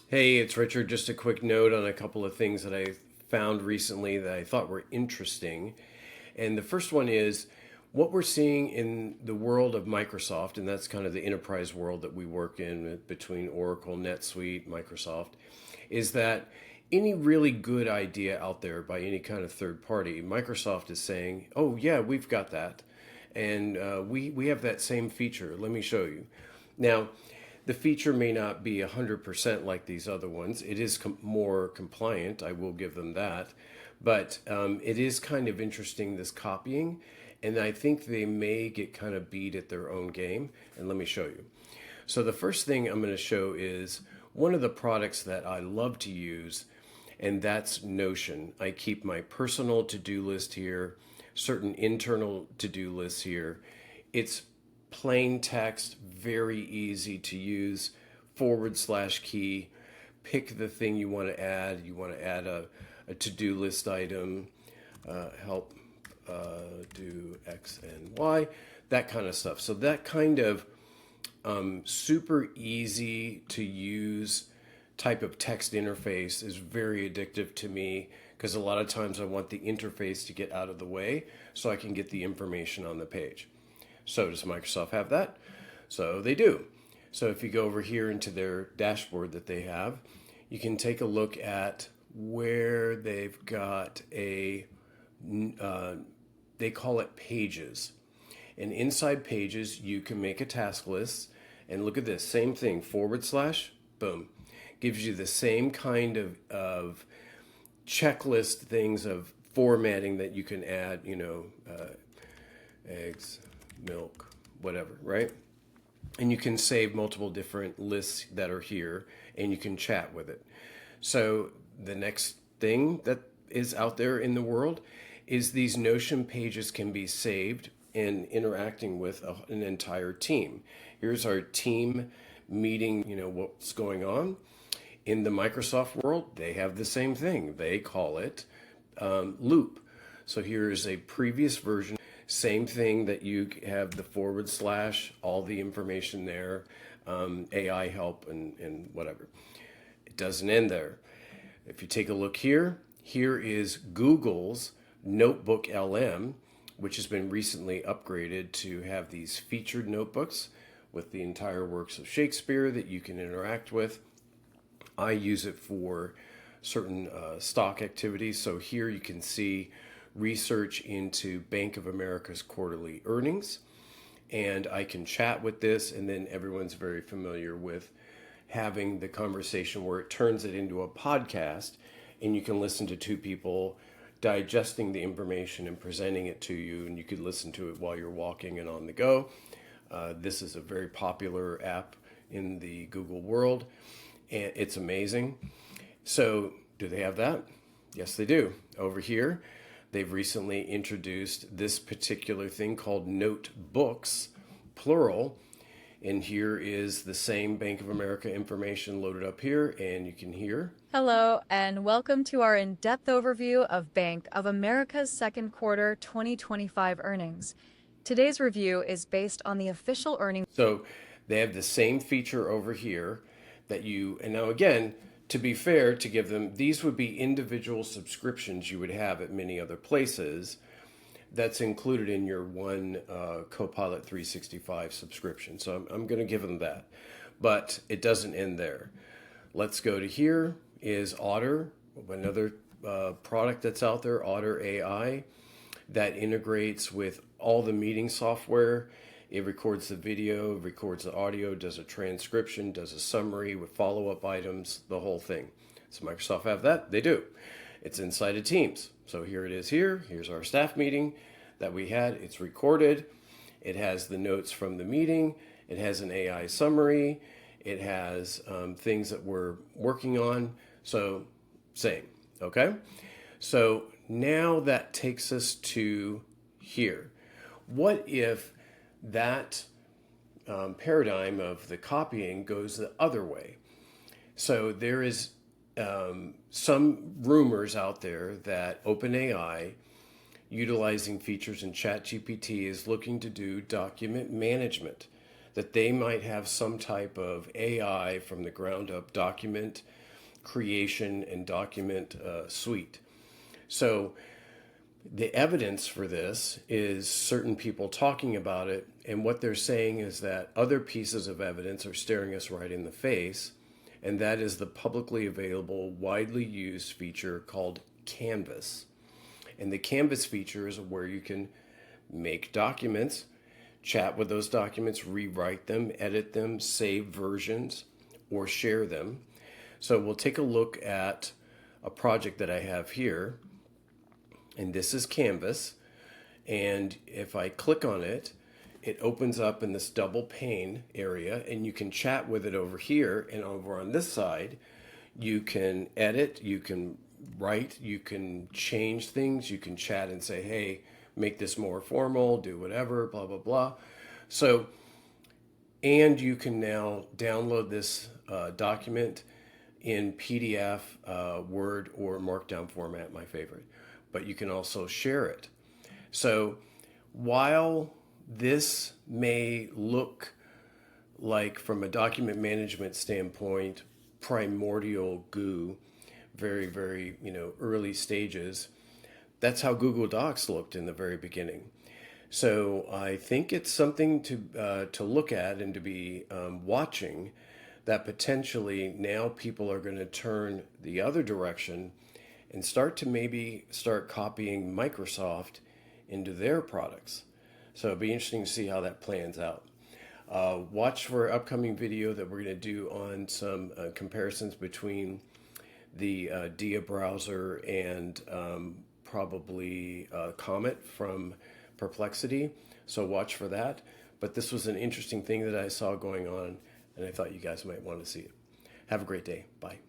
Hey, it's Richard. Just a quick note on a couple of things that I found recently that I thought were interesting. And the first one is what we're seeing in the world of Microsoft, and that's kind of the enterprise world that we work in between Oracle, NetSuite, Microsoft, is that any really good idea out there by any kind of third party, Microsoft is saying, oh, yeah, we've got that. And we have that same feature. Let me show you. Now, the feature may not be 100% like these other ones. It is more compliant, I will give them that. But it is kind of interesting, this copying. And I think they may get kind of beat at their own game. And let me show you. So the first thing I'm going to show is one of the products that I love to use, and that's Notion. I keep my personal to-do list here, certain internal to-do lists here. It's plain text, very easy to use, /key, pick the thing you want to add. You want to add a to-do list item, help do X and Y, that kind of stuff. So that kind of super easy to use type of text interface is very addictive to me because a lot of times I want the interface to get out of the way so I can get the information on the page. So does Microsoft have that? So they do. So if you go over here into their dashboard that they have, you can take a look at where they've got they call it pages. And inside pages, you can make a task list. And look at this, same thing, /, boom. Gives you the same kind of checklist things of formatting that you can add, eggs, milk, whatever, right? And you can save multiple different lists that are here and you can chat with it. So the next thing that is out there in the world is these Notion pages can be saved and interacting with an entire team. Here's our team meeting, what's going on. In the Microsoft world, they have the same thing. They call it Loop. So here's a previous version. Same thing that you have the /, all the information there, AI help and whatever. It doesn't end there. If you take a look here, here is Google's Notebook LM, which has been recently upgraded to have these featured notebooks with the entire works of Shakespeare that you can interact with. I use it for certain stock activities. So here you can see research into Bank of America's quarterly earnings. And I can chat with this, and then everyone's very familiar with having the conversation where it turns it into a podcast, and you can listen to two people digesting the information and presenting it to you, and you could listen to it while you're walking and on the go. This is a very popular app in the Google world, and it's amazing. So do they have that? Yes, they do. Over here, they've recently introduced this particular thing called notebooks, plural. And here is the same Bank of America information loaded up here, and you can hear. Hello, and welcome to our in-depth overview of Bank of America's second quarter 2025 earnings. Today's review is based on the official earnings. So they have the same feature over here that and now again, to be fair, to give them, these would be individual subscriptions you would have at many other places. That's included in your one Copilot 365 subscription. So I'm going to give them that. But it doesn't end there. Let's go to here is Otter, another product that's out there, Otter AI, that integrates with all the meeting software. It records the video, records the audio, does a transcription, does a summary with follow-up items, the whole thing. Does Microsoft have that? They do. It's inside of Teams. So here it is here. Here's our staff meeting that we had. It's recorded. It has the notes from the meeting. It has an AI summary. It has things that we're working on. So same, okay? So now that takes us to here. What if that paradigm of the copying goes the other way? So there is some rumors out there that OpenAI, utilizing features in ChatGPT, is looking to do document management. that they might have some type of AI from the ground up document creation and document suite. So the evidence for this is certain people talking about it, and what they're saying is that other pieces of evidence are staring us right in the face, and that is the publicly available, widely used feature called Canvas. And the Canvas feature is where you can make documents, chat with those documents, rewrite them, edit them, save versions, or share them. So we'll take a look at a project that I have here, and this is Canvas. And if I click on it, it opens up in this double pane area, and you can chat with it over here. And over on this side, you can edit, you can write, you can change things, you can chat and say, hey, make this more formal, do whatever, blah, blah, blah. So, and you can now download this document in PDF, Word, or Markdown format, my favorite. But you can also share it. So while this may look like, from a document management standpoint, primordial goo, very, very, early stages, that's how Google Docs looked in the very beginning. So I think it's something to look at and to be watching, that potentially now people are going to turn the other direction and start copying Microsoft into their products. So it'll be interesting to see how that plans out. Watch for an upcoming video that we're going to do on some comparisons between the Dia browser and probably Comet from Perplexity. So watch for that. But this was an interesting thing that I saw going on, and I thought you guys might want to see it. Have a great day. Bye.